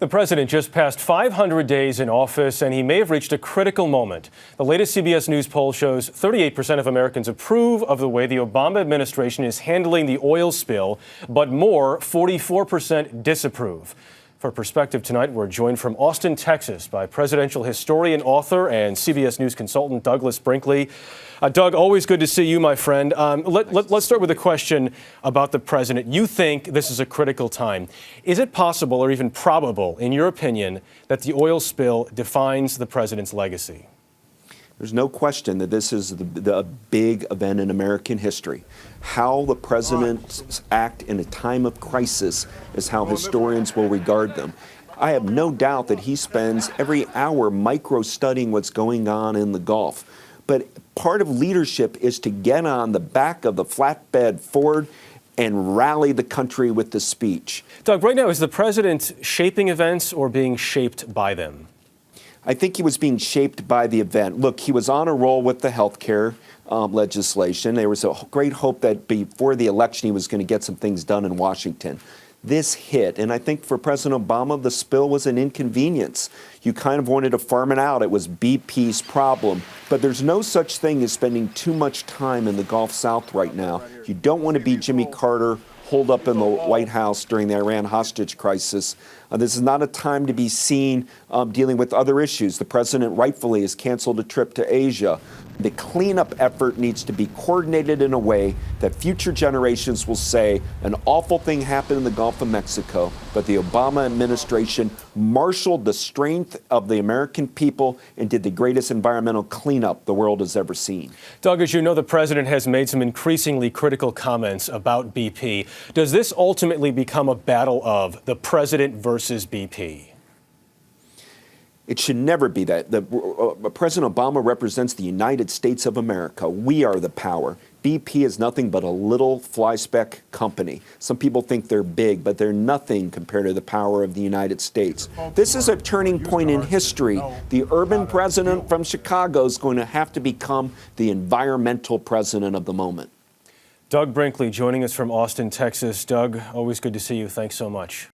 The president just passed 500 days in office, and he may have reached a critical moment. The latest CBS News poll shows 38% of Americans approve of the way the Obama administration is handling the oil spill, but more, 44% disapprove. For perspective tonight, we're joined from Austin, Texas, by presidential historian, author, and CBS News consultant Douglas Brinkley. Doug, always good to see you, my friend. Let's start with a question about the president. You think this is a critical time. Is it possible or even probable, in your opinion, that the oil spill defines the president's legacy? There's no question that this is the big event in American history. How the presidents act in a time of crisis is how historians will regard them. I have no doubt that he spends every hour micro-studying what's going on in the Gulf. But part of leadership is to get on the back of the flatbed Ford and rally the country with the speech. Doug, right now, is the president shaping events or being shaped by them? I think he was being shaped by the event. Look, he was on a roll with the health care legislation. There was a great hope that before the election he was going to get some things done in Washington. This hit, and I think for President Obama, the spill was an inconvenience. You kind of wanted to farm it out. It was BP's problem. But there's no such thing as spending too much time in the Gulf South right now. You don't want to be Jimmy Carter, holed up in the White House during the Iran hostage crisis. This is not a time to be seen dealing with other issues. The president rightfully has canceled a trip to Asia. The cleanup effort needs to be coordinated in a way that future generations will say an awful thing happened in the Gulf of Mexico, but the Obama administration marshaled the strength of the American people and did the greatest environmental cleanup the world has ever seen. Doug, as you know, the president has made some increasingly critical comments about BP. Does this ultimately become a battle of the president versus BP? It should never be that. President Obama represents the United States of America. We are the power. BP is nothing but a little fly-speck company. Some people think they're big, but they're nothing compared to the power of the United States. This is a turning point in history. The urban president from Chicago is going to have to become the environmental president of the moment. Doug Brinkley joining us from Austin, Texas. Doug, always good to see you. Thanks so much.